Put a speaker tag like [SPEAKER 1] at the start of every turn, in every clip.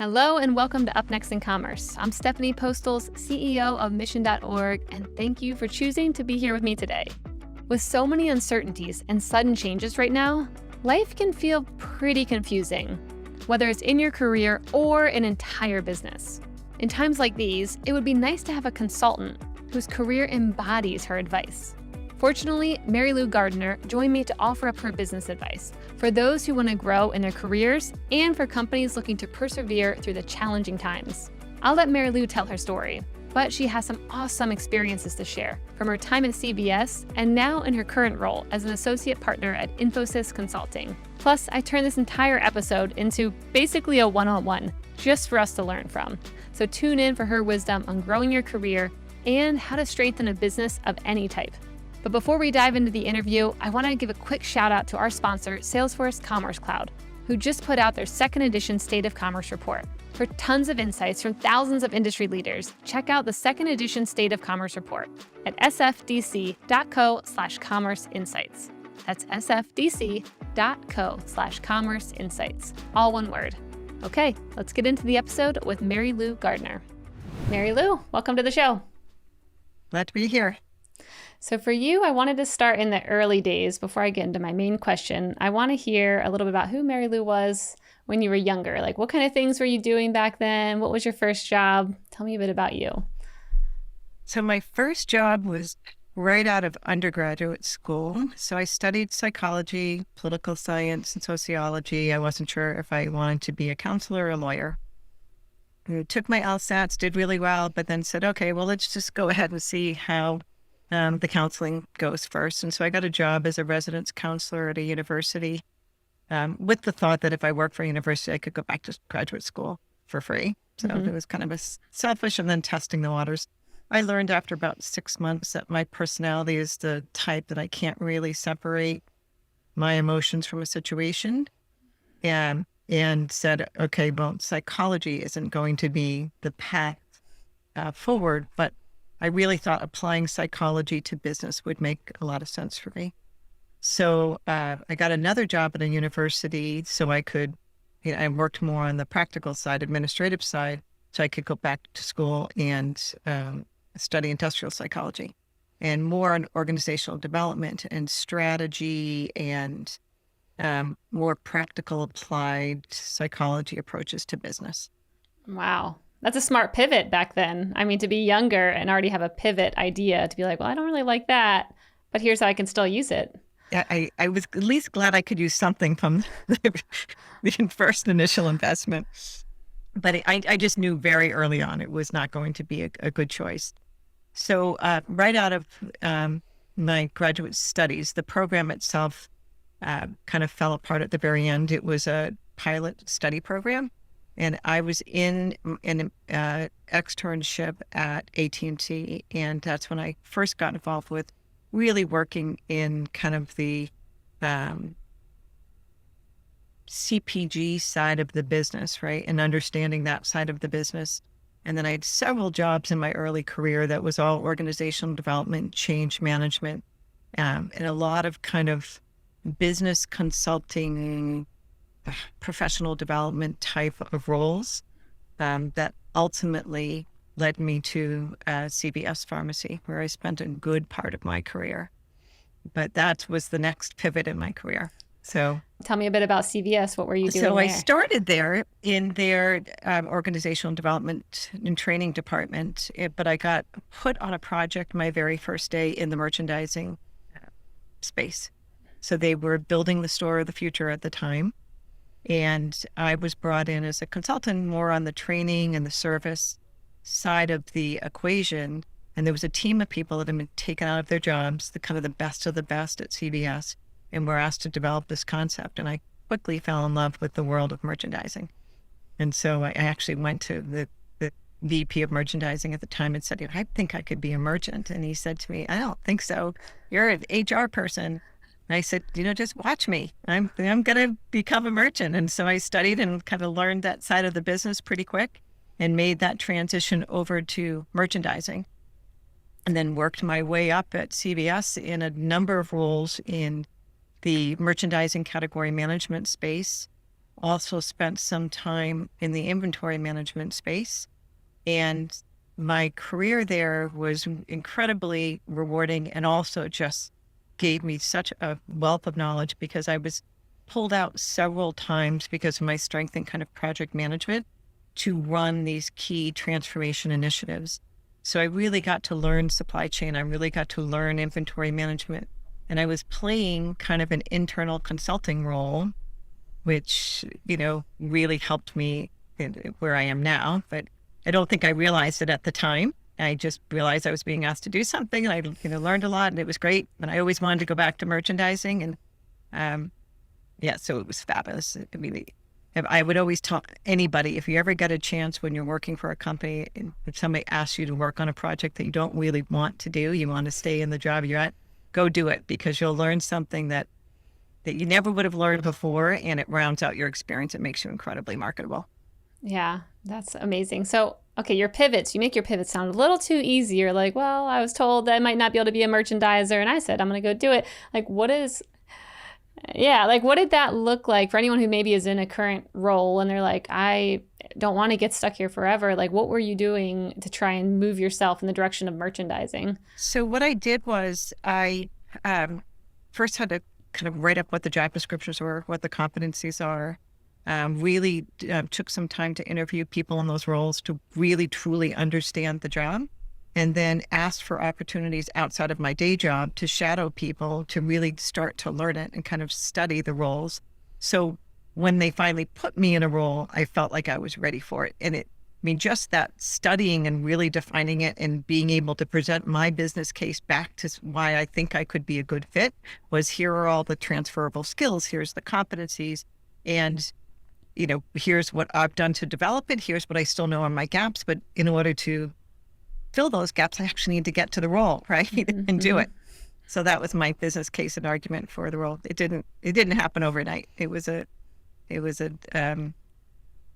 [SPEAKER 1] Hello and welcome to Up Next in Commerce. I'm Stephanie Postles, CEO of Mission.org, and thank you for choosing to be here with me today. With so many uncertainties and sudden changes right now, life can feel pretty confusing, whether it's in your career or an entire business. In times like these, it would be nice to have a consultant whose career embodies her advice. Fortunately, Lou Gardner joined me to offer up her business advice for those who want to grow in their careers and for companies looking to persevere through the challenging times. I'll let Lou tell her story, but she has some awesome experiences to share from her time at CBS and now in her current role as an associate partner at Infosys Consulting. Plus, I turned this entire episode into basically a one-on-one just for us to learn from. So tune in for her wisdom on growing your career and how to strengthen a business of any type. But before we dive into the interview, I want to give a quick shout out to our sponsor, Salesforce Commerce Cloud, who just put out their second edition State of Commerce report. For tons of insights from thousands of industry leaders, check out the second edition State of Commerce report at sfdc.co/commerce-insights. That's sfdc.co/commerce-insights, all one word. Okay, let's get into the episode with Lou Gardner. Lou, welcome to the show.
[SPEAKER 2] Glad to be here.
[SPEAKER 1] So for you, I wanted to start in the early days before I get into my main question. I want to hear a little bit about who Lou was when you were younger. Like, what kind of things were you doing back then? What was your first job? Tell me a bit about you.
[SPEAKER 2] So my first job was right out of undergraduate school. So I studied psychology, political science, and sociology. I wasn't sure if I wanted to be a counselor or a lawyer. I took my LSATs, did really well, but then said, okay, well, let's just go ahead and see how the counseling goes first. And so I got a job as a residence counselor at a university with the thought that if I worked for a university, I could go back to graduate school for free. So it was kind of a selfish and then testing the waters. I learned after about 6 months that my personality is the type that I can't really separate my emotions from a situation and said, okay, well, psychology isn't going to be the path forward, but I really thought applying psychology to business would make a lot of sense for me. So I got another job at a university so I could, I worked more on the practical side, administrative side, so I could go back to school and study industrial psychology and more on organizational development and strategy and more practical applied psychology approaches to business.
[SPEAKER 1] Wow. That's a smart pivot back then. I mean, to be younger and already have a pivot idea to be like, well, I don't really like that, but here's how I can still use it.
[SPEAKER 2] Yeah, I was at least glad I could use something from the first initial investment. But I just knew very early on it was not going to be a good choice. So right out of my graduate studies, the program itself kind of fell apart at the very end. It was a pilot study program. And I was in an externship at AT&T, and that's when I first got involved with really working in kind of the CPG side of the business, right? And understanding that side of the business. And then I had several jobs in my early career that was all organizational development, change management, and a lot of kind of business consulting, professional development type of roles that ultimately led me to CVS Pharmacy, where I spent a good part of my career. But that was the next pivot in my career. So
[SPEAKER 1] tell me a bit about CVS. What were you doing
[SPEAKER 2] there?
[SPEAKER 1] I
[SPEAKER 2] started there in their organizational development and training department, but I got put on a project my very first day in the merchandising space. So they were building the store of the future at the time. And I was brought in as a consultant more on the training and the service side of the equation. And there was a team of people that had been taken out of their jobs, the kind of the best of the best at CVS, and were asked to develop this concept. And I quickly fell in love with the world of merchandising. And so I actually went to the VP of merchandising at the time and said, I think I could be a merchant. And he said to me, I don't think so. You're an HR person. And I said, just watch me. I'm going to become a merchant. And so I studied and kind of learned that side of the business pretty quick and made that transition over to merchandising. And then worked my way up at CVS in a number of roles in the merchandising category management space, also spent some time in the inventory management space. And my career there was incredibly rewarding and also just gave me such a wealth of knowledge because I was pulled out several times because of my strength in kind of project management to run these key transformation initiatives. So I really got to learn supply chain. I really got to learn inventory management. And I was playing kind of an internal consulting role, which, really helped me where I am now. But I don't think I realized it at the time. I just realized I was being asked to do something, and I, learned a lot, and it was great. And I always wanted to go back to merchandising, and so it was fabulous. I mean, I would always tell anybody, if you ever get a chance when you're working for a company, and if somebody asks you to work on a project that you don't really want to do, you want to stay in the job you're at, go do it, because you'll learn something that you never would have learned before, and it rounds out your experience. It makes you incredibly marketable.
[SPEAKER 1] Yeah, that's amazing. So, okay, you make your pivots sound a little too easy. You're like, well, I was told that I might not be able to be a merchandiser, and I said, I'm going to go do it. What did that look like for anyone who maybe is in a current role and they're like, I don't want to get stuck here forever? What were you doing to try and move yourself in the direction of merchandising?
[SPEAKER 2] So what I did was I first had to kind of write up what the job descriptions were, what the competencies are. Really took some time to interview people in those roles to really truly understand the job, and then asked for opportunities outside of my day job to shadow people to really start to learn it and kind of study the roles. So when they finally put me in a role, I felt like I was ready for it. And just that studying and really defining it and being able to present my business case back to why I think I could be a good fit was, here are all the transferable skills, here's the competencies, and here's what I've done to develop it. Here's what I still know are my gaps. But in order to fill those gaps, I actually need to get to the role, right?
[SPEAKER 1] Mm-hmm.
[SPEAKER 2] And do it. So that was my business case and argument for the role. It didn't happen overnight. It was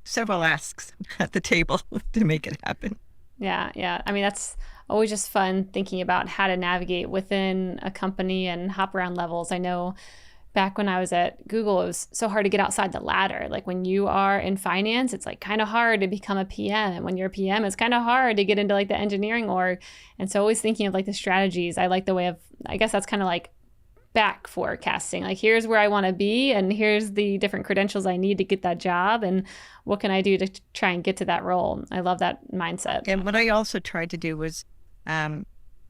[SPEAKER 2] several asks at the table to make it happen.
[SPEAKER 1] Yeah. I mean, that's always just fun thinking about how to navigate within a company and hop around levels. I know back when I was at Google, it was so hard to get outside the ladder. When you are in finance, it's kind of hard to become a PM. And when you're a PM, it's kind of hard to get into the engineering org. And so always thinking of the strategies. I like the way of, I guess that's kind of back forecasting. Here's where I want to be, and here's the different credentials I need to get that job, and what can I do to try and get to that role. I love that mindset.
[SPEAKER 2] And what I also tried to do was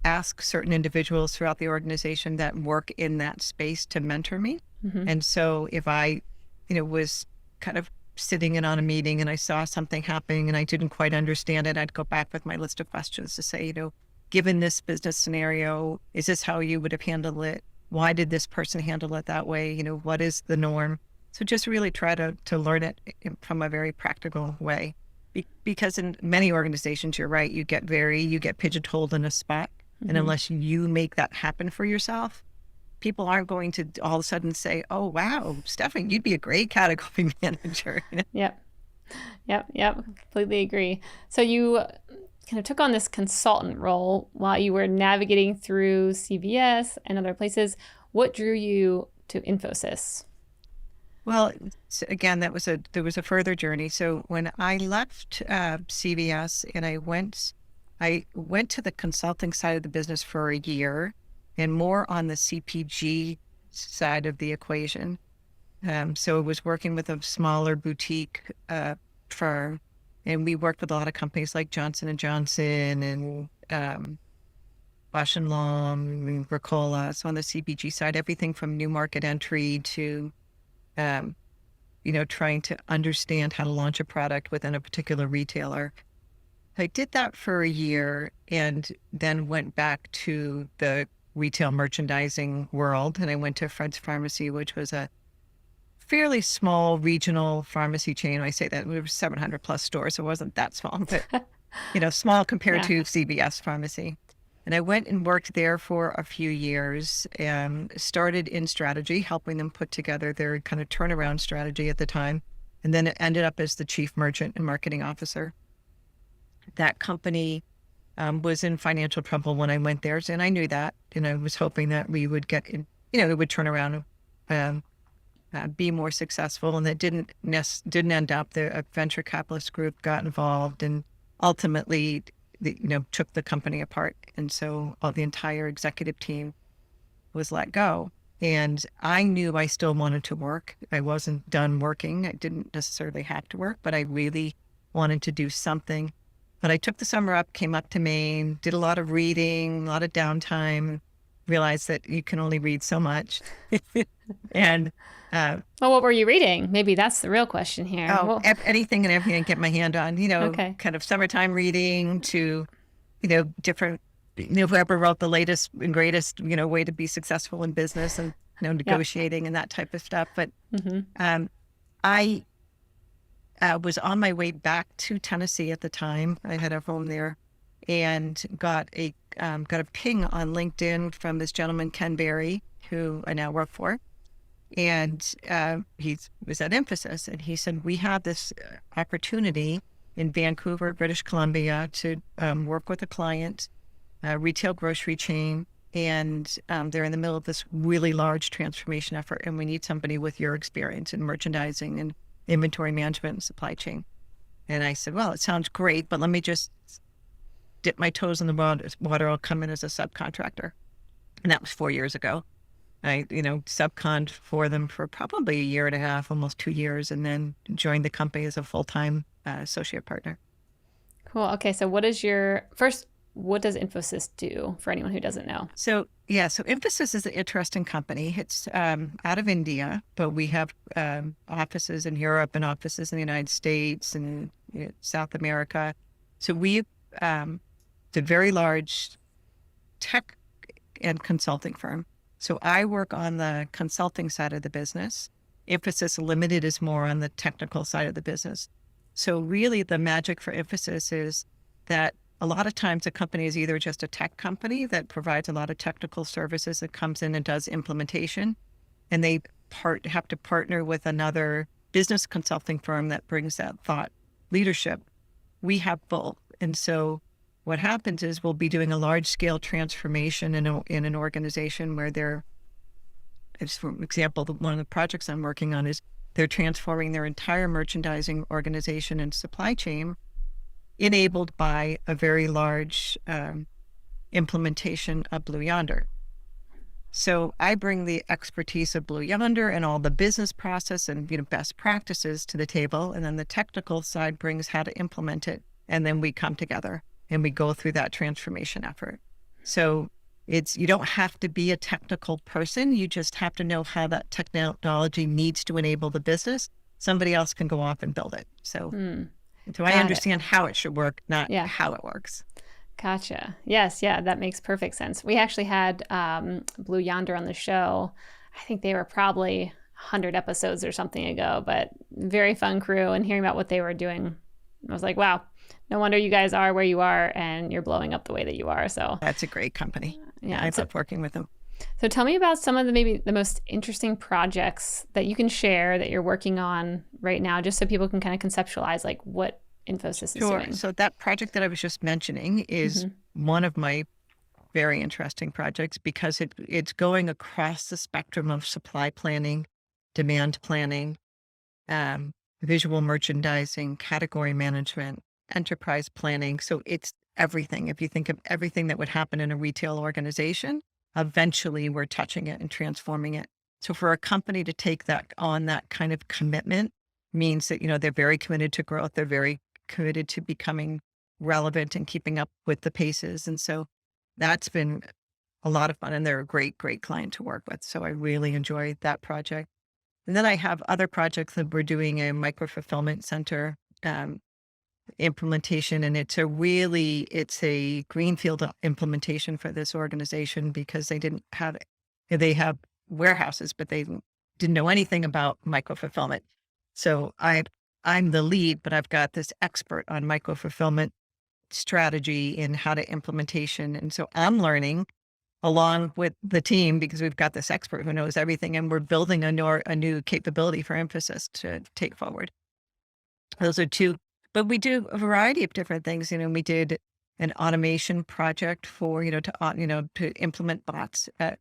[SPEAKER 2] ask certain individuals throughout the organization that work in that space to mentor me. Mm-hmm. And so if I, was kind of sitting in on a meeting and I saw something happening and I didn't quite understand it, I'd go back with my list of questions to say, given this business scenario, is this how you would have handled it? Why did this person handle it that way? What is the norm? So just really try to learn it from a very practical way. Because in many organizations, you're right, you get pigeonholed in a spot. Mm-hmm. And unless you make that happen for yourself, people aren't going to all of a sudden say, oh, wow, Stephanie, you'd be a great category manager.
[SPEAKER 1] Yep. Completely agree. So you kind of took on this consultant role while you were navigating through CVS and other places. What drew you to Infosys?
[SPEAKER 2] Well, again, there was a further journey. So when I left CVS and I went to the consulting side of the business for a year, and more on the CPG side of the equation. So it was working with a smaller boutique firm, and we worked with a lot of companies like Johnson & Johnson and Bausch & Lomb and Ricola. So on the CPG side, everything from new market entry to trying to understand how to launch a product within a particular retailer. I did that for a year and then went back to the retail merchandising world. And I went to Fred's Pharmacy, which was a fairly small regional pharmacy chain. I say that we were 700 plus stores. So it wasn't that small, but small compared to CVS Pharmacy. And I went and worked there for a few years and started in strategy, helping them put together their kind of turnaround strategy at the time. And then it ended up as the chief merchant and marketing officer. That company was in financial trouble when I went there. And I knew that. And I was hoping that we would get in, it would turn around be more successful, and that didn't end up. The venture capitalist group got involved and ultimately, took the company apart. And so the entire executive team was let go. And I knew I still wanted to work. I wasn't done working. I didn't necessarily have to work, but I really wanted to do something. But I took the summer up, came up to Maine, did a lot of reading, a lot of downtime, realized that you can only read so much. And
[SPEAKER 1] Well, what were you reading? Maybe that's the real question here.
[SPEAKER 2] anything and everything I get my hand on,
[SPEAKER 1] Okay.
[SPEAKER 2] kind of summertime reading to, different, whoever wrote the latest and greatest, way to be successful in business and, negotiating and that type of stuff. But I was on my way back to Tennessee at the time. I had a home there, and got a ping on LinkedIn from this gentleman, Ken Berry, who I now work for. And he was at Infosys, and he said, we have this opportunity in Vancouver, British Columbia, to work with a client, a retail grocery chain, and they're in the middle of this really large transformation effort, and we need somebody with your experience in merchandising and inventory management and supply chain. And I said, well, it sounds great, but let me just dip my toes in the water. I'll come in as a subcontractor. And that was 4 years ago. I, subconned for them for probably a year and a half, almost 2 years, and then joined the company as a full-time associate partner.
[SPEAKER 1] Cool. Okay. So what does Infosys do for anyone who doesn't know?
[SPEAKER 2] So Infosys is an interesting company. It's out of India, but we have offices in Europe and offices in the United States and South America. So we a very large tech and consulting firm. So I work on the consulting side of the business. Infosys Limited is more on the technical side of the business. So really the magic for Infosys is that a lot of times a company is either just a tech company that provides a lot of technical services that comes in and does implementation, and they have to partner with another business consulting firm that brings that thought leadership. We have both. And so what happens is we'll be doing a large scale transformation in an organization where as for example, one of the projects I'm working on is they're transforming their entire merchandising organization and supply chain, enabled by a very large implementation of Blue Yonder. So I bring the expertise of Blue Yonder and all the business process and best practices to the table, and then the technical side brings how to implement it, and then we come together and we go through that transformation effort. So you don't have to be a technical person. You just have to know how that technology needs to enable the business. Somebody else can go off and build it. So I understand how it should work, not how it works.
[SPEAKER 1] Gotcha. Yes. Yeah, that makes perfect sense. We actually had Blue Yonder on the show. I think they were probably 100 episodes or something ago, but very fun crew, and hearing about what they were doing, I was like, wow, no wonder you guys are where you are and you're blowing up the way that you are. So
[SPEAKER 2] that's a great company. Yeah, I love working with them.
[SPEAKER 1] So tell me about some of maybe the most interesting projects that you can share that you're working on right now, just so people can kind of conceptualize like what Infosys is doing.
[SPEAKER 2] So that project that I was just mentioning is one of my very interesting projects because it's going across the spectrum of supply planning, demand planning, visual merchandising, category management, enterprise planning. So it's everything. If you think of everything that would happen in a retail organization, eventually we're touching it and transforming it. So for a company to take that on, that kind of commitment means that, they're very committed to growth. They're very committed to becoming relevant and keeping up with the paces. And so that's been a lot of fun, and they're a great, great client to work with. So I really enjoyed that project. And then I have other projects that we're doing a micro fulfillment center implementation, and it's a greenfield implementation for this organization because they have warehouses, but they didn't know anything about micro fulfillment. So I'm the lead, but I've got this expert on micro fulfillment strategy and how to implementation. And so I'm learning along with the team because we've got this expert who knows everything, and we're building a new capability for Infosys to take forward. Those are two, but we do a variety of different things. We did an automation project for, to implement bots at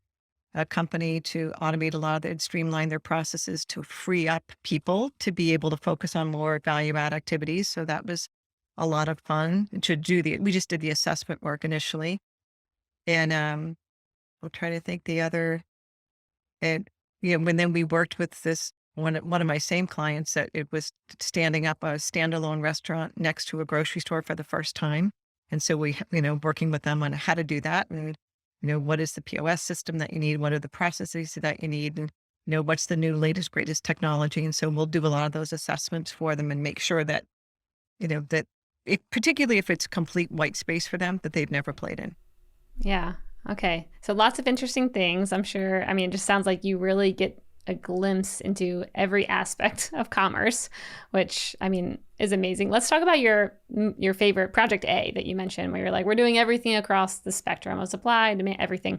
[SPEAKER 2] company to automate a lot of it, streamline their processes to free up people to be able to focus on more value add activities. So that was a lot of fun to do. We just did the assessment work initially. And I'll try to think the other, and when then we worked with this one of my same clients that it was standing up a standalone restaurant next to a grocery store for the first time. And so we, working with them on how to do that. And, what is the POS system that you need? What are the processes that you need? And, what's the new, latest, greatest technology? And so we'll do a lot of those assessments for them and make sure that, that particularly if it's complete white space for them that they've never played in.
[SPEAKER 1] Yeah. Okay. So lots of interesting things, I'm sure. I mean, it just sounds like you really get a glimpse into every aspect of commerce, which I mean is amazing. Let's talk about your favorite project A that you mentioned, where you're like, we're doing everything across the spectrum of supply, demand, everything.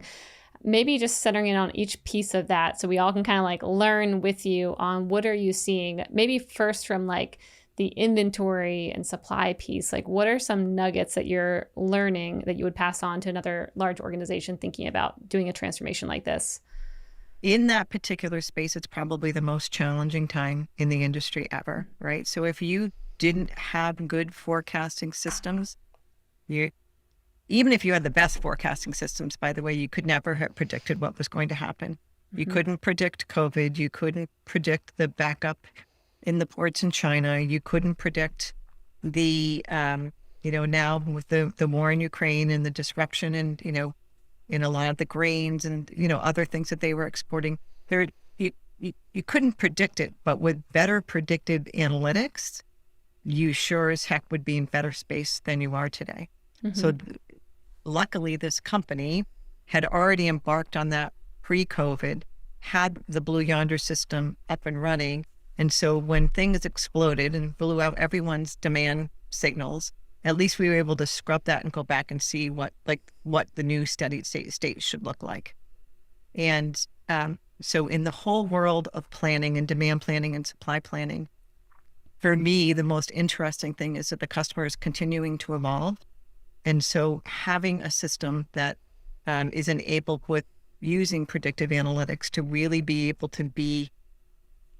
[SPEAKER 1] Maybe just centering in on each piece of that so we all can kind of like learn with you on what are you seeing. Maybe first from like the inventory and supply piece, like what are some nuggets that you're learning that you would pass on to another large organization thinking about doing a transformation like this?
[SPEAKER 2] In that particular space, it's probably the most challenging time in the industry ever, right? So if you didn't have good forecasting systems, even if you had the best forecasting systems, by the way, you could never have predicted what was going to happen. You couldn't predict COVID. You couldn't predict the backup in the ports in China. You couldn't predict the, now with the war in Ukraine and the disruption and, in a lot of the grains and, other things that they were exporting. You couldn't predict it, but with better predictive analytics, you sure as heck would be in better space than you are today. So luckily, this company had already embarked on that pre-COVID, had the Blue Yonder system up and running. And so when things exploded and blew out everyone's demand signals, at least we were able to scrub that and go back and see what the new steady state should look like. And so in the whole world of planning and demand planning and supply planning, for me, the most interesting thing is that the customer is continuing to evolve. And so having a system that is enabled with using predictive analytics to really be able to be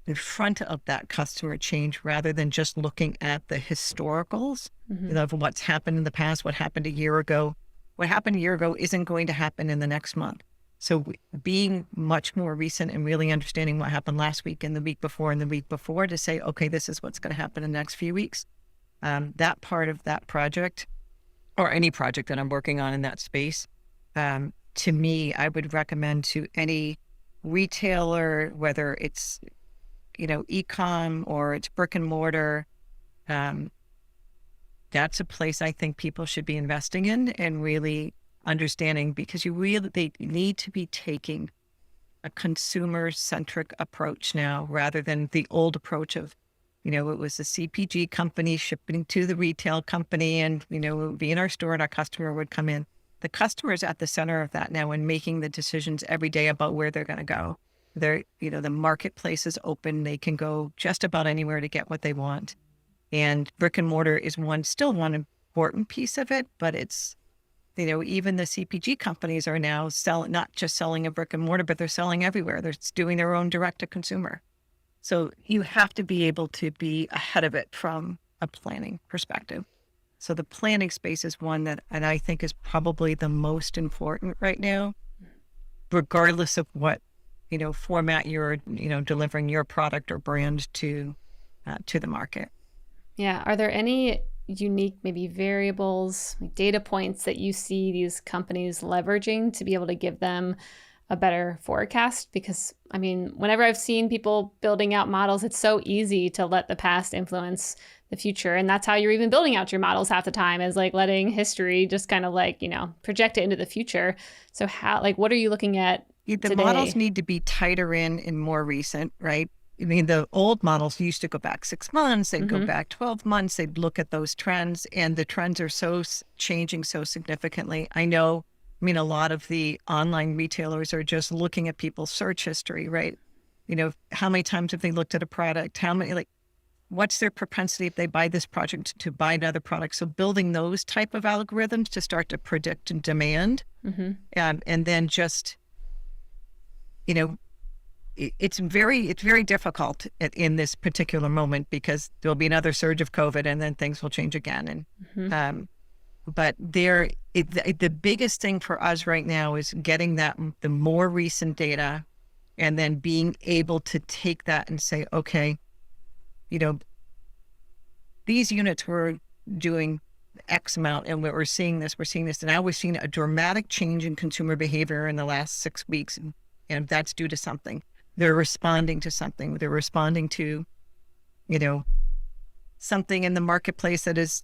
[SPEAKER 2] in front of that customer change rather than just looking at the historicals of what's happened in the past, what happened a year ago. What happened a year ago isn't going to happen in the next month. So being much more recent and really understanding what happened last week and the week before and the week before to say, okay, this is what's going to happen in the next few weeks. That part of that project or any project that I'm working on in that space, to me, I would recommend to any retailer, whether it's e-com or it's brick and mortar, that's a place I think people should be investing in and really understanding, because they need to be taking a consumer-centric approach now rather than the old approach of, it was a CPG company shipping to the retail company and, it would be in our store and our customer would come in. The customer is at the center of that now and making the decisions every day about where they're going to go. The marketplace is open. They can go just about anywhere to get what they want. And brick and mortar is still one important piece of it, but it's, even the CPG companies are now not just selling a brick and mortar, but they're selling everywhere. They're doing their own direct to consumer. So you have to be able to be ahead of it from a planning perspective. So the planning space is one that, and I think is probably the most important right now, regardless of what format you're, delivering your product or brand to the market.
[SPEAKER 1] Yeah. Are there any unique, maybe variables, like data points that you see these companies leveraging to be able to give them a better forecast? Because I mean, whenever I've seen people building out models, it's so easy to let the past influence the future. And that's how you're even building out your models half the time, is like letting history just kind of like, project it into the future. So what are you looking at?
[SPEAKER 2] The models need to be tighter in and more recent, right? I mean, the old models used to go back 6 months, they'd go back 12 months, they'd look at those trends, and the trends are changing so significantly. I mean, a lot of the online retailers are just looking at people's search history, right? How many times have they looked at a product? What's their propensity if they buy this product to buy another product? So building those type of algorithms to start to predict demand, and then just you know, it's very difficult in this particular moment because there'll be another surge of COVID and then things will change again. And but the biggest thing for us right now is getting the more recent data, and then being able to take that and say, okay, these units were doing X amount, and we're seeing this, and now we're seeing a dramatic change in consumer behavior in the last 6 weeks, and that's due to something. They're responding to something. They're responding to, something in the marketplace that is,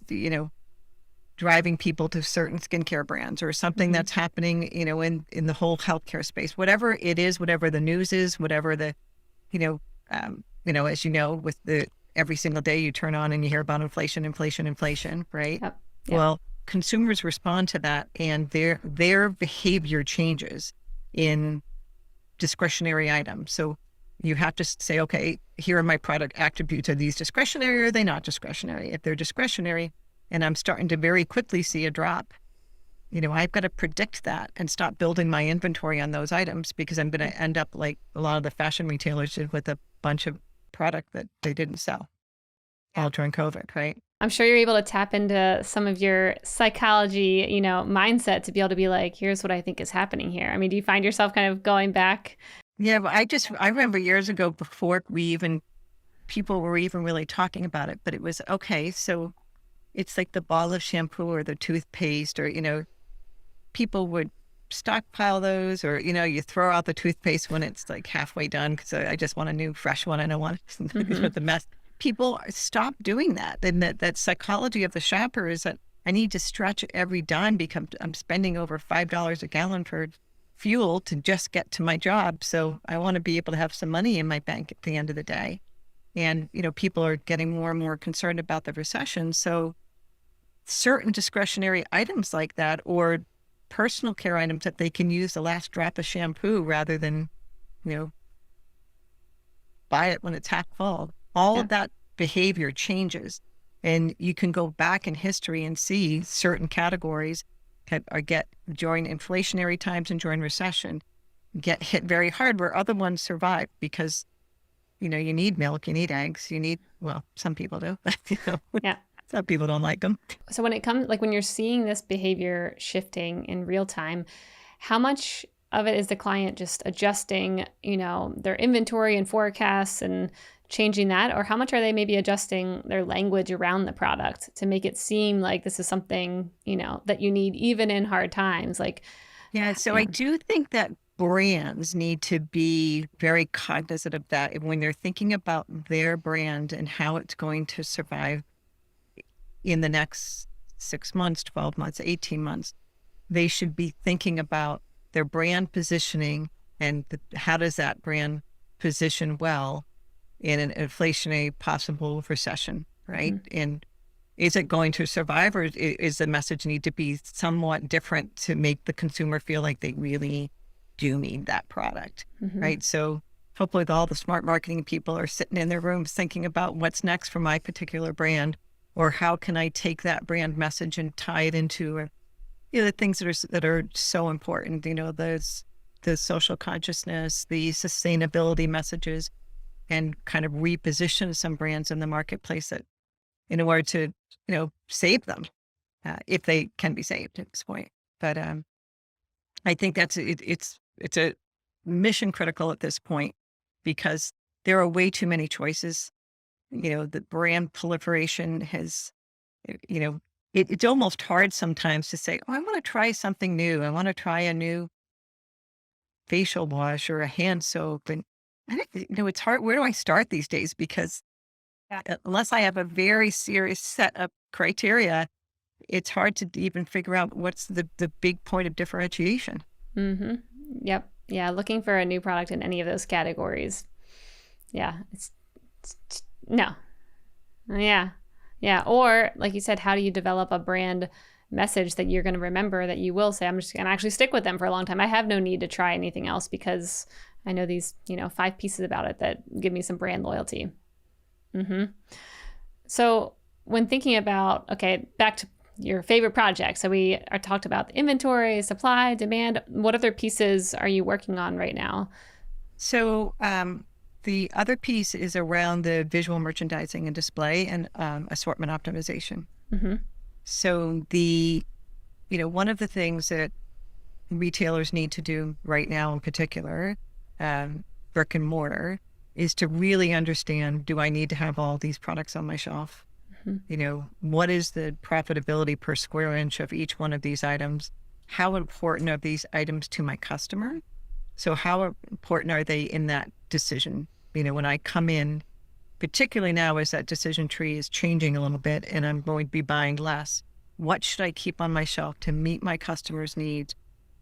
[SPEAKER 2] driving people to certain skincare brands, or something that's happening, in the whole healthcare space. Whatever it is, whatever the news is, whatever the, as with every single day you turn on and you hear about inflation, right?
[SPEAKER 1] Yep.
[SPEAKER 2] Well, consumers respond to that, and their behavior changes in discretionary items. So you have to say, okay, here are my product attributes. Are these discretionary or are they not discretionary? If they're discretionary and I'm starting to very quickly see a drop, I've got to predict that and stop building my inventory on those items, because I'm going to end up like a lot of the fashion retailers did with a bunch of product that they didn't sell all during COVID, right?
[SPEAKER 1] I'm sure you're able to tap into some of your psychology, mindset to be able to be like, here's what I think is happening here. I mean, do you find yourself kind of going back?
[SPEAKER 2] Yeah, I remember years ago, before people were even really talking about it, but it was, okay, so it's like the ball of shampoo or the toothpaste, or, people would stockpile those, or, you throw out the toothpaste when it's like halfway done because I just want a new fresh one. I don't want the mess. People stop doing that. And that psychology of the shopper is that I need to stretch every dime because I'm spending over $5 a gallon for fuel to just get to my job. So I want to be able to have some money in my bank at the end of the day. And, people are getting more and more concerned about the recession. So certain discretionary items like that, or personal care items that they can use the last drop of shampoo rather than, buy it when it's half full. All of that behavior changes, and you can go back in history and see certain categories that during inflationary times and during recession get hit very hard, where other ones survive because, you need milk, you need eggs, some people do, some people don't like them.
[SPEAKER 1] So when it comes, like when you're seeing this behavior shifting in real time, how much of it is the client just adjusting, their inventory and forecasts and changing that, or how much are they maybe adjusting their language around the product to make it seem like this is something, that you need even in hard times?
[SPEAKER 2] I do think that brands need to be very cognizant of that when they're thinking about their brand and how it's going to survive in the next 6 months, 12 months, 18 months. They should be thinking about their brand positioning and how does that brand position well in an inflationary possible recession, right? And is it going to survive, or is the message need to be somewhat different to make the consumer feel like they really do need that product, right? So hopefully all the smart marketing people are sitting in their rooms thinking about what's next for my particular brand, or how can I take that brand message and tie it into the things that are so important, the social consciousness, the sustainability messages, and kind of reposition some brands in the marketplace that, in order to, save them, if they can be saved at this point. But I think it's a mission critical at this point, because there are way too many choices. The brand proliferation has, it's almost hard sometimes to say, oh, I want to try something new. I want to try a new facial wash or a hand soap. And it's hard. Where do I start these days? Because unless I have a very serious set of criteria, it's hard to even figure out what's the big point of differentiation.
[SPEAKER 1] Yep. Yeah. Looking for a new product in any of those categories. Yeah. No. Yeah. Yeah. Or like you said, how do you develop a brand message that you're going to remember, that you will say, I'm just going to actually stick with them for a long time. I have no need to try anything else because I know these, 5 pieces about it that give me some brand loyalty. So when thinking about, okay, back to your favorite project. So we are talked about the inventory, supply, demand. What other pieces are you working on right now
[SPEAKER 2] So the other piece is around the visual merchandising and display and assortment optimization.
[SPEAKER 1] Mm-hmm.
[SPEAKER 2] So one of the things that retailers need to do right now in particular, brick and mortar, is to really understand, do I need to have all these products on my shelf?
[SPEAKER 1] Mm-hmm.
[SPEAKER 2] What is the profitability per square inch of each one of these items? How important are these items to my customer? So how important are they in that decision? When I come in, particularly now as that decision tree is changing a little bit and I'm going to be buying less, what should I keep on my shelf to meet my customers' needs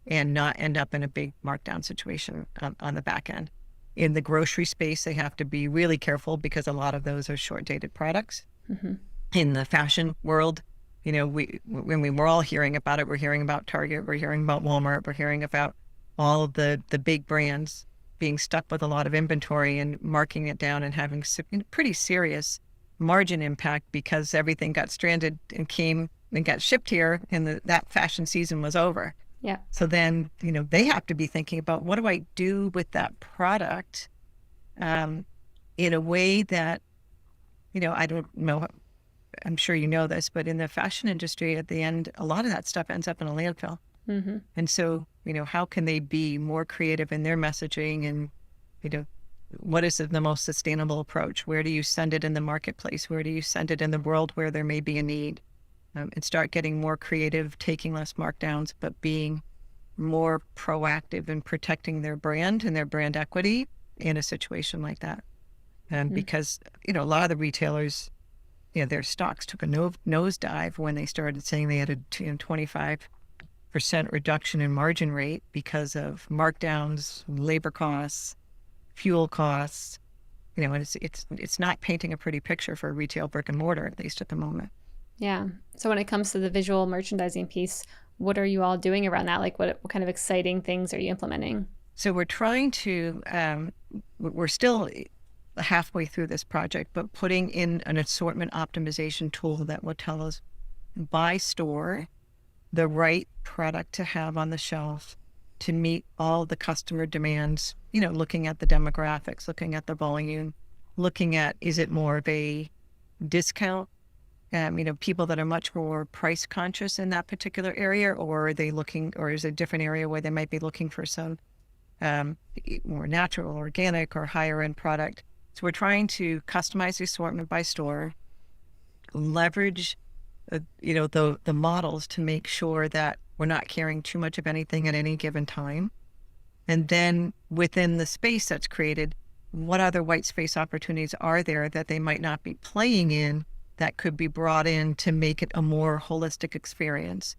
[SPEAKER 2] and not end up in a big markdown situation on the back end? In the grocery space, they have to be really careful because a lot of those are short-dated products.
[SPEAKER 1] Mm-hmm.
[SPEAKER 2] In the fashion world, when we were all hearing about it, we're hearing about Target, we're hearing about Walmart, we're hearing about all of the big brands being stuck with a lot of inventory and marking it down and having pretty serious margin impact because everything got stranded and came and got shipped here and that fashion season was over.
[SPEAKER 1] Yeah.
[SPEAKER 2] So then, they have to be thinking about, what do I do with that product in a way that, I don't know, I'm sure you know this, but in the fashion industry, at the end, a lot of that stuff ends up in a landfill.
[SPEAKER 1] Mm-hmm.
[SPEAKER 2] And so, how can they be more creative in their messaging and, what is the most sustainable approach? Where do you send it in the marketplace? Where do you send it in the world where there may be a need? And start getting more creative, taking less markdowns, but being more proactive in protecting their brand and their brand equity in a situation like that. Because, a lot of the retailers, their stocks took a nosedive when they started saying they had a 25% reduction in margin rate because of markdowns, labor costs, fuel costs. And it's not painting a pretty picture for retail brick and mortar, at least at the moment.
[SPEAKER 1] Yeah. So when it comes to the visual merchandising piece, what are you all doing around that? Like what kind of exciting things are you implementing?
[SPEAKER 2] So we're trying to, we're still halfway through this project, but putting in an assortment optimization tool that will tell us by store the right product to have on the shelf to meet all the customer demands, looking at the demographics, looking at the volume, looking at, is it more of a discount? People that are much more price conscious in that particular area, or are they looking, or is it a different area where they might be looking for some more natural, organic, or higher end product? So we're trying to customize the assortment by store, leverage, the models to make sure that we're not carrying too much of anything at any given time. And then within the space that's created, what other white space opportunities are there that they might not be playing in that could be brought in to make it a more holistic experience?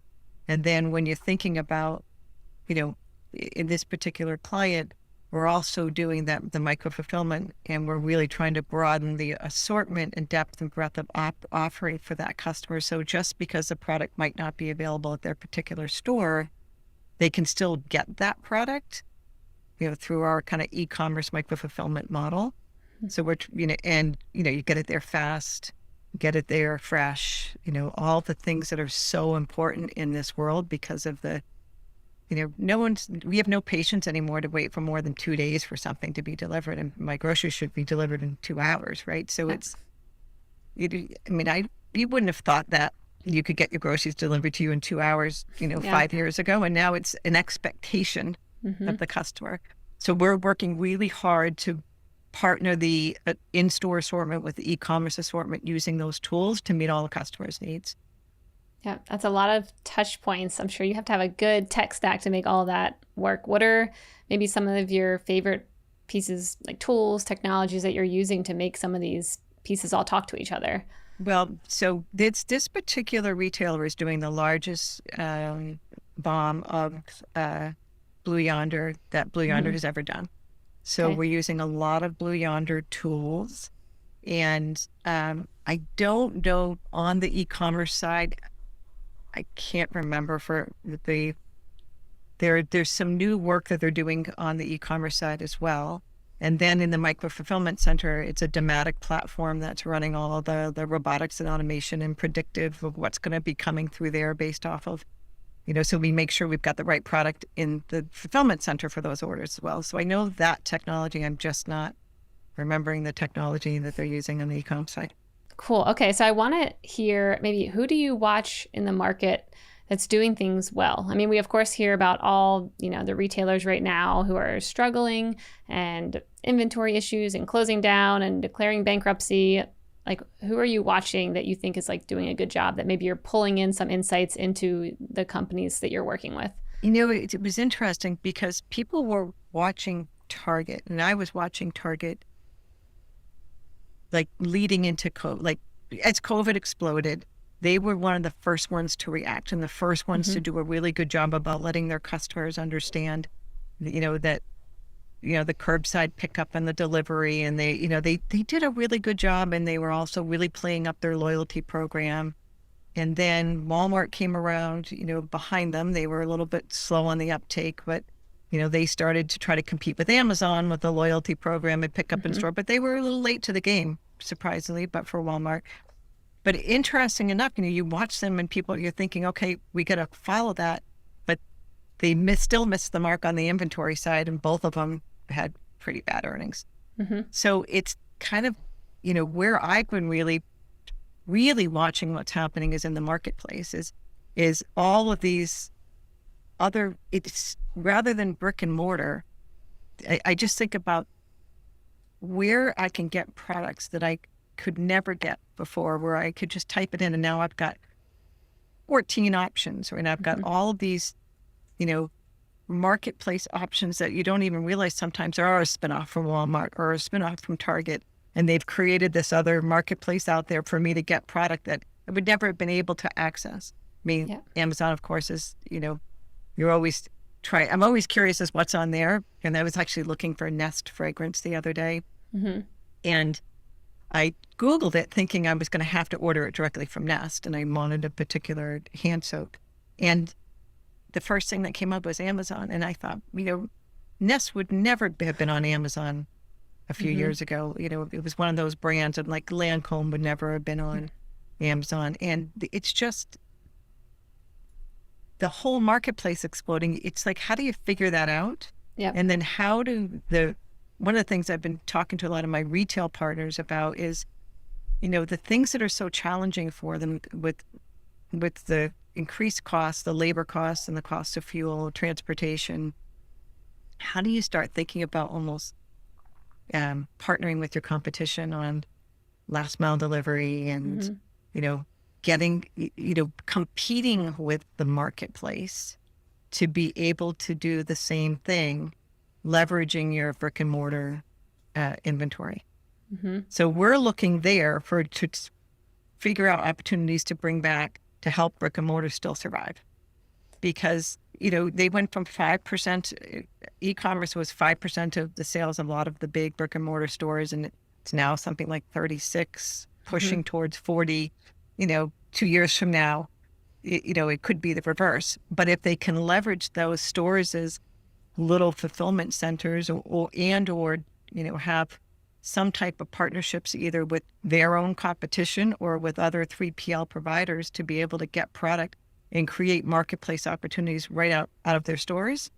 [SPEAKER 2] And then when you're thinking about, in this particular client, we're also doing the micro fulfillment, and we're really trying to broaden the assortment and depth and breadth of offering for that customer. So just because the product might not be available at their particular store, they can still get that product, through our kind of e-commerce micro fulfillment model. So we're, you get it there fast, get it there fresh, all the things that are so important in this world because of the, we have no patience anymore to wait for more than 2 days for something to be delivered, and my groceries should be delivered in 2 hours, right? So you wouldn't have thought that you could get your groceries delivered to you in 2 hours, 5 years ago, and now it's an expectation of the customer. So we're working really hard to partner the in-store assortment with the e-commerce assortment using those tools to meet all the customers' needs.
[SPEAKER 1] Yeah, that's a lot of touch points. I'm sure you have to have a good tech stack to make all of that work. What are maybe some of your favorite pieces, like tools, technologies that you're using to make some of these pieces all talk to each other?
[SPEAKER 2] Well, so this particular retailer is doing the largest BOM of Blue Yonder that Blue Yonder has ever done. So we're using a lot of Blue Yonder tools. And I don't know on the e-commerce side, I can't remember there's some new work that they're doing on the e-commerce side as well. And then in the micro fulfillment center, it's a Dematic platform that's running all of the robotics and automation and predictive of what's going to be coming through there based off of So we make sure we've got the right product in the fulfillment center for those orders as well. So I know that technology. I'm just not remembering the technology that they're using on the e-com side.
[SPEAKER 1] Cool. Okay. So I want to hear maybe who do you watch in the market that's doing things well? I mean, we of course hear about all, the retailers right now who are struggling and inventory issues and closing down and declaring bankruptcy. Like, who are you watching that you think is like doing a good job, that maybe you're pulling in some insights into the companies that you're working with?
[SPEAKER 2] It was interesting because people were watching Target, and I was watching Target like leading into COVID, like as COVID exploded, they were one of the first ones to react and the first ones to do a really good job about letting their customers understand, that the curbside pickup and the delivery, and they did a really good job, and they were also really playing up their loyalty program. And then Walmart came around, behind them. They were a little bit slow on the uptake, but they started to try to compete with Amazon with the loyalty program and pick up in store, but they were a little late to the game, surprisingly, but for Walmart. But interesting enough, you watch them and you're thinking, okay, we got to follow that, but they still missed the mark on the inventory side, and both of them had pretty bad earnings. So it's kind of, where I've been really, really watching what's happening is in the marketplace is all of these it's rather than brick and mortar. I just think about where I can get products that I could never get before, where I could just type it in and now I've got 14 options, and I've got all of these, marketplace options that you don't even realize sometimes there are a spinoff from Walmart or a spinoff from Target, and they've created this other marketplace out there for me to get product that I would never have been able to access. I mean, Amazon, of course, is, I'm always curious as what's on there. And I was actually looking for Nest fragrance the other day. And I Googled it thinking I was going to have to order it directly from Nest. And I wanted a particular hand soap. And the first thing that came up was Amazon. And I thought, Nest would never have been on Amazon a few years ago. It was one of those brands, and like Lancome would never have been on Amazon. And it's just the whole marketplace exploding. It's like, how do you figure that out? And then one of the things I've been talking to a lot of my retail partners about is, the things that are so challenging for them with the increased costs, the labor costs and the cost of fuel, transportation. How do you start thinking about almost partnering with your competition on last mile delivery and, getting, competing with the marketplace to be able to do the same thing, leveraging your brick and mortar inventory. So we're looking there to figure out opportunities to bring back to help brick and mortar still survive. Because, they went from 5%, e-commerce was 5% of the sales of a lot of the big brick and mortar stores, and it's now something like 36, pushing towards 40. 2 years from now, it could be the reverse. But if they can leverage those stores as little fulfillment centers or have some type of partnerships either with their own competition or with other 3PL providers to be able to get product and create marketplace opportunities right out of their stores,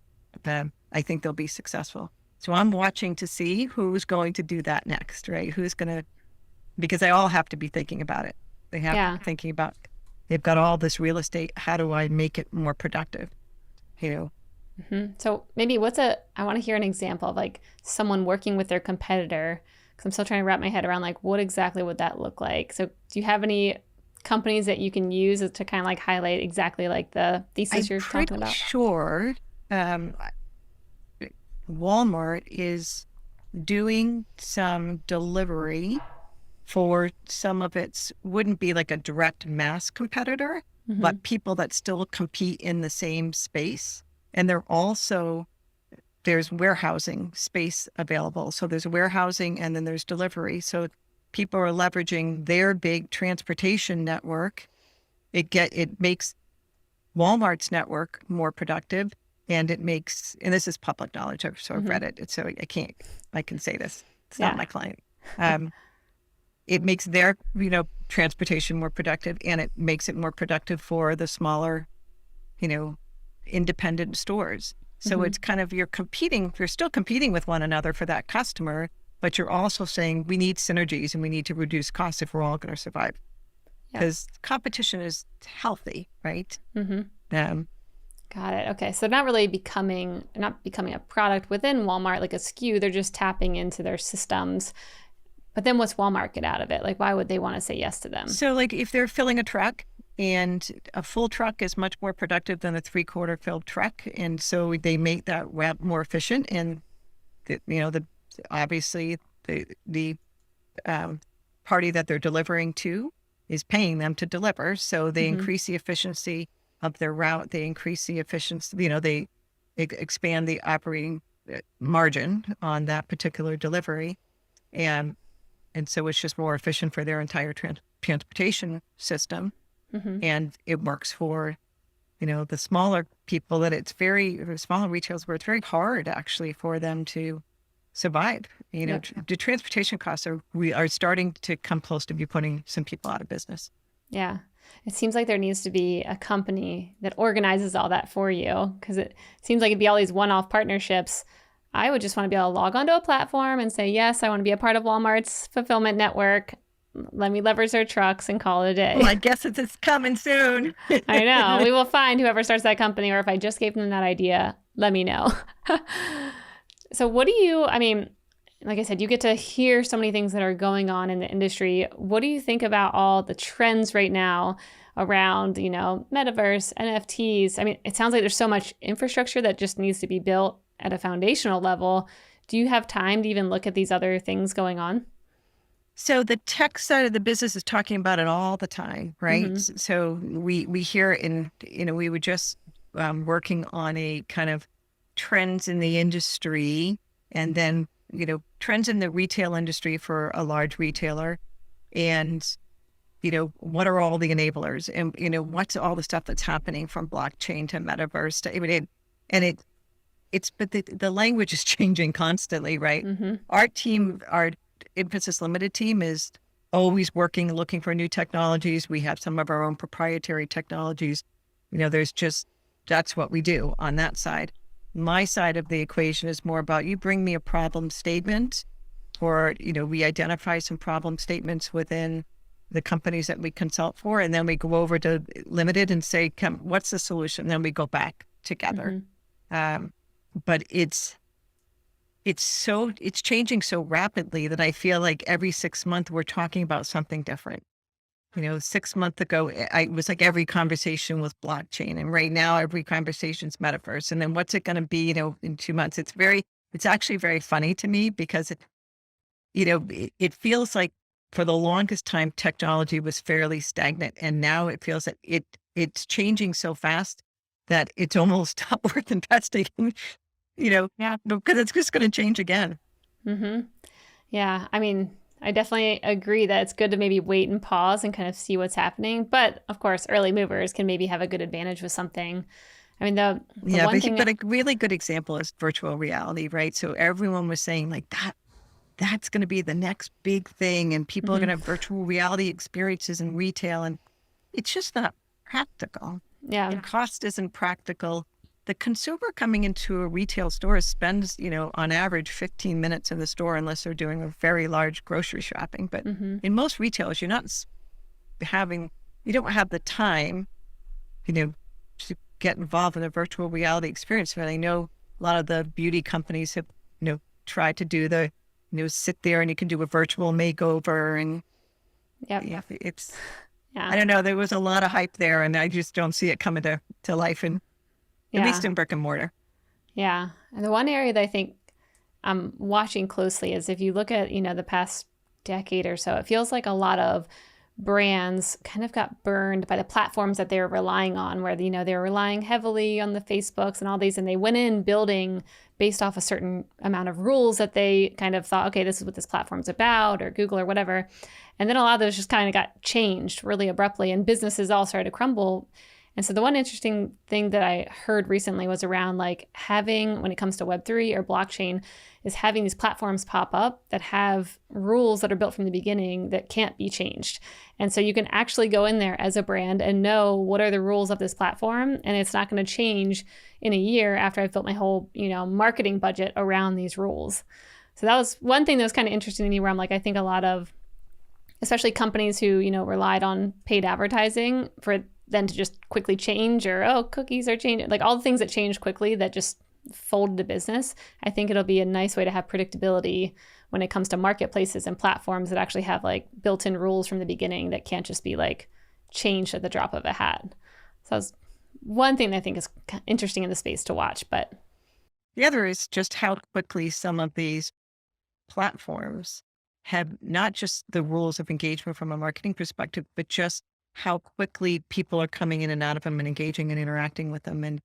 [SPEAKER 2] then I think they'll be successful. So I'm watching to see who's going to do that next, right? Because they all have to be thinking about it. They have to be thinking about, they've got all this real estate. How do I make it more productive?
[SPEAKER 1] So maybe I want to hear an example of like someone working with their competitor, because I'm still trying to wrap my head around like what exactly would that look like. So do you have any companies that you can use to kind of like highlight exactly like the thesis you're talking about?
[SPEAKER 2] Sure. Walmart is doing some delivery for some of its, wouldn't be like a direct mass competitor, but people that still compete in the same space. And there's warehousing space available. So there's warehousing and then there's delivery. So people are leveraging their big transportation network. It makes Walmart's network more productive, and and this is public knowledge, so I've read it. So I can say this. It's not my client. It makes their, transportation more productive, and it makes it more productive for the smaller, independent stores. So it's kind of, you're still competing with one another for that customer, but you're also saying we need synergies and we need to reduce costs if we're all going to survive. Because competition is healthy, right?
[SPEAKER 1] Got it. Okay. So not becoming a product within Walmart, like a SKU, they're just tapping into their systems. But then what's Walmart get out of it? Like, why would they want to say yes to them?
[SPEAKER 2] So like if they're filling a truck, and a full truck is much more productive than a 3/4 filled truck. And so they make that route more efficient. And, obviously the party that they're delivering to is paying them to deliver. So they increase the efficiency of their route. They increase the efficiency, they expand the operating margin on that particular delivery. And so it's just more efficient for their entire transportation system. And it works for, the smaller people smaller retailers where it's very hard actually for them to survive. The transportation costs are starting to come close to be putting some people out of business.
[SPEAKER 1] Yeah. It seems like there needs to be a company that organizes all that for you, because it seems like it'd be all these one-off partnerships. I would just want to be able to log onto a platform and say, yes, I want to be a part of Walmart's fulfillment network. Let me leverage their trucks and call it a day.
[SPEAKER 2] Well, I guess it's coming soon.
[SPEAKER 1] I know. We will find whoever starts that company, or if I just gave them that idea, let me know. So like I said, you get to hear so many things that are going on in the industry. What do you think about all the trends right now around, metaverse, NFTs? It sounds like there's so much infrastructure that just needs to be built at a foundational level. Do you have time to even look at these other things going on?
[SPEAKER 2] So the tech side of the business is talking about it all the time, right? So we hear we were just working on a kind of trends in the industry, and then, trends in the retail industry for a large retailer, and, what are all the enablers, and, what's all the stuff that's happening from blockchain to metaverse but the language is changing constantly, right? Our Infosys Limited team is always looking for new technologies. We have some of our own proprietary technologies. That's what we do on that side. My side of the equation is more about, you bring me a problem statement, or, we identify some problem statements within the companies that we consult for, and then we go over to Limited and say, what's the solution? Then we go back together. But it's changing so rapidly that I feel like every 6 months we're talking about something different. 6 months ago, it was like every conversation was blockchain, and right now every conversation's metaverse. And then what's it going to be, in 2 months? It's actually very funny to me, because it feels like for the longest time technology was fairly stagnant, and now it feels that it's changing so fast that it's almost not worth investing. Because it's just going to change again.
[SPEAKER 1] Yeah. I definitely agree that it's good to maybe wait and pause and kind of see what's happening. But of course, early movers can maybe have a good advantage with something. But a
[SPEAKER 2] really good example is virtual reality, right? So everyone was saying like that's going to be the next big thing, and people are going to have virtual reality experiences in retail, and it's just not practical.
[SPEAKER 1] Yeah.
[SPEAKER 2] And cost isn't practical. The consumer coming into a retail store spends, on average 15 minutes in the store, unless they're doing a very large grocery shopping. But in most retailers, you don't have the time, to get involved in a virtual reality experience. And I know a lot of the beauty companies have, tried to do the, sit there and you can do a virtual makeover, and I don't know. There was a lot of hype there, and I just don't see it coming to life at least in brick and mortar.
[SPEAKER 1] Yeah. And the one area that I think I'm watching closely is, if you look at, the past decade or so, it feels like a lot of brands kind of got burned by the platforms that they were relying on, where, they were relying heavily on the Facebooks and all these, and they went in building based off a certain amount of rules that they kind of thought, okay, this is what this platform's about, or Google or whatever. And then a lot of those just kind of got changed really abruptly, and businesses all started to crumble. And so the one interesting thing that I heard recently was around like having, when it comes to Web3 or blockchain, is having these platforms pop up that have rules that are built from the beginning that can't be changed. And so you can actually go in there as a brand and know what are the rules of this platform, and it's not going to change in a year after I've built my whole, marketing budget around these rules. So that was one thing that was kind of interesting to me, where I'm like, I think a lot of, especially companies who, relied on paid advertising for then to just quickly change, or, cookies are changing, like all the things that change quickly that just folded the business. I think it'll be a nice way to have predictability when it comes to marketplaces and platforms that actually have like built-in rules from the beginning that can't just be like changed at the drop of a hat. So that's one thing that I think is interesting in the space to watch. But
[SPEAKER 2] the other is just how quickly some of these platforms have not just the rules of engagement from a marketing perspective, but just how quickly people are coming in and out of them and engaging and interacting with them. And,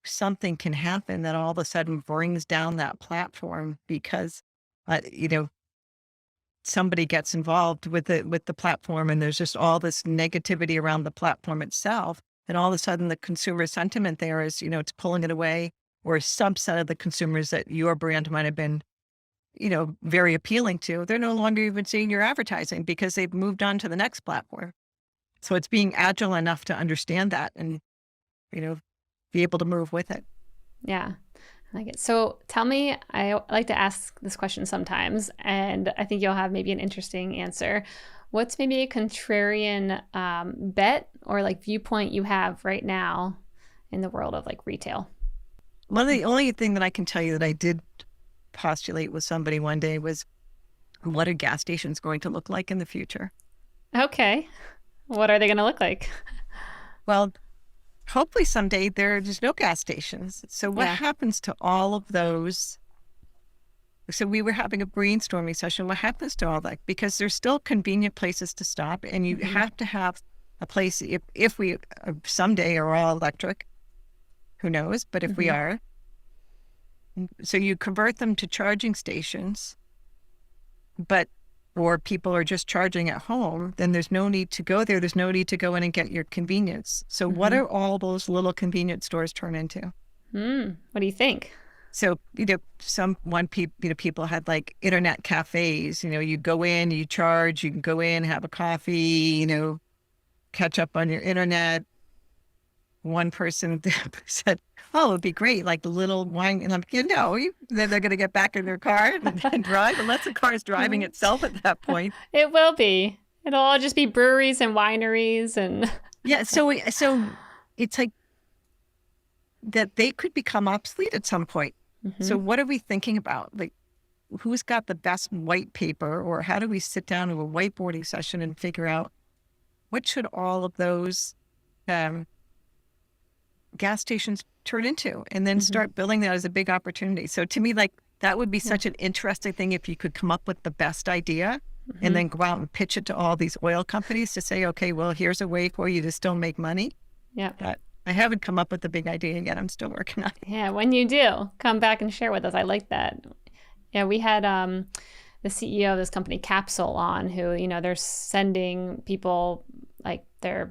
[SPEAKER 2] something can happen that all of a sudden brings down that platform because, somebody gets involved with the platform, and there's just all this negativity around the platform itself. And all of a sudden the consumer sentiment there is, it's pulling it away, or a subset of the consumers that your brand might have been, very appealing to, they're no longer even seeing your advertising because they've moved on to the next platform. So it's being agile enough to understand that and, be able to move with it.
[SPEAKER 1] Yeah, I like it. So tell me, I like to ask this question sometimes, and I think you'll have maybe an interesting answer. What's maybe a contrarian bet or like viewpoint you have right now in the world of like retail?
[SPEAKER 2] Well, the only thing that I can tell you that I did postulate with somebody one day was, what are gas stations going to look like in the future?
[SPEAKER 1] Okay. What are they going to look like?
[SPEAKER 2] Well, hopefully someday there's no gas stations. So what happens to all of those? So we were having a brainstorming session. What happens to all that? Because there's still convenient places to stop, and you have to have a place. If we someday are all electric, who knows? But if we are, so you convert them to charging stations, or people are just charging at home, then there's no need to go there. There's no need to go in and get your convenience. So what are all those little convenience stores turn into?
[SPEAKER 1] What do you think?
[SPEAKER 2] So, people had like internet cafes, you go in, you charge, you can go in, have a coffee, catch up on your internet. One person said, "Oh, it'd be great, like the little wine." And I'm, then they're going to get back in their car and drive, unless the car is driving itself at that point.
[SPEAKER 1] It will be. It'll all just be breweries and wineries and.
[SPEAKER 2] Yeah. So it's like that they could become obsolete at some point. So what are we thinking about? Like, who's got the best white paper, or how do we sit down to a whiteboarding session and figure out what should all of those gas stations turn into, and then start building that as a big opportunity. So to me, like, that would be such an interesting thing if you could come up with the best idea and then go out and pitch it to all these oil companies to say, okay, well, here's a way for you to still make money.
[SPEAKER 1] Yeah.
[SPEAKER 2] But I haven't come up with the big idea yet. I'm still working on it.
[SPEAKER 1] Yeah. When you do, come back and share with us. I like that. Yeah. We had the CEO of this company, Capsule, on, who, they're sending people like their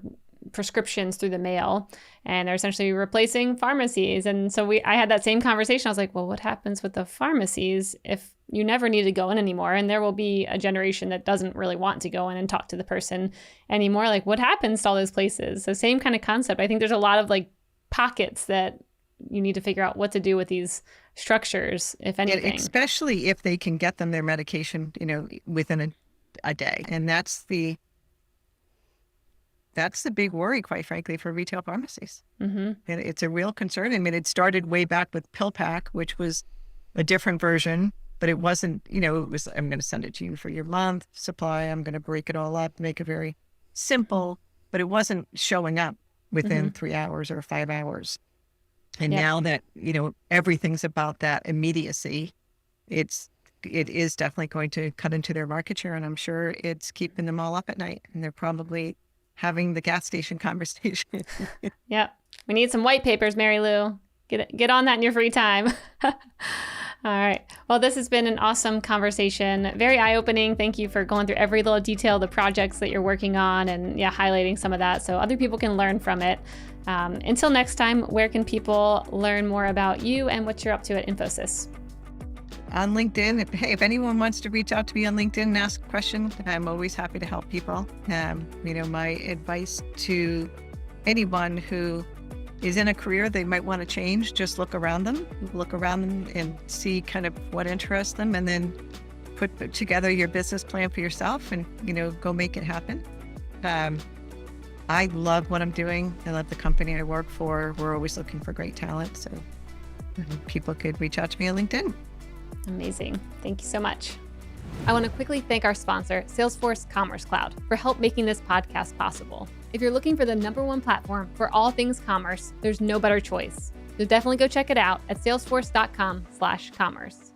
[SPEAKER 1] prescriptions through the mail, and they're essentially replacing pharmacies. And so I had that same conversation. I was like, well, what happens with the pharmacies if you never need to go in anymore? And there will be a generation that doesn't really want to go in and talk to the person anymore. Like, what happens to all those places? So same kind of concept. I think there's a lot of like pockets that you need to figure out what to do with these structures, if anything.
[SPEAKER 2] Yeah, especially if they can get them their medication, within a day. And that's the big worry, quite frankly, for retail pharmacies. And it's a real concern. I mean, it started way back with PillPack, which was a different version, but it wasn't, it was, I'm going to send it to you for your month supply. I'm going to break it all up, make it very simple, but it wasn't showing up within 3 hours or 5 hours. And now that, everything's about that immediacy, it is definitely going to cut into their market share. And I'm sure it's keeping them all up at night, and they're probably having the gas station conversation.
[SPEAKER 1] Yep. We need some white papers, Mary Lou. Get on that in your free time. All right. Well, this has been an awesome conversation. Very eye-opening. Thank you for going through every little detail, the projects that you're working on, and highlighting some of that so other people can learn from it. Until next time, where can people learn more about you and what you're up to at Infosys?
[SPEAKER 2] On LinkedIn, if anyone wants to reach out to me on LinkedIn and ask a question, I'm always happy to help people. My advice to anyone who is in a career they might want to change, just look around them and see kind of what interests them, and then put together your business plan for yourself and, go make it happen. I love what I'm doing. I love the company I work for. We're always looking for great talent. So people could reach out to me on LinkedIn.
[SPEAKER 1] Amazing. Thank you so much. I want to quickly thank our sponsor, Salesforce Commerce Cloud, for help making this podcast possible. If you're looking for the #1 platform for all things commerce, there's no better choice. So definitely go check it out at salesforce.com/commerce.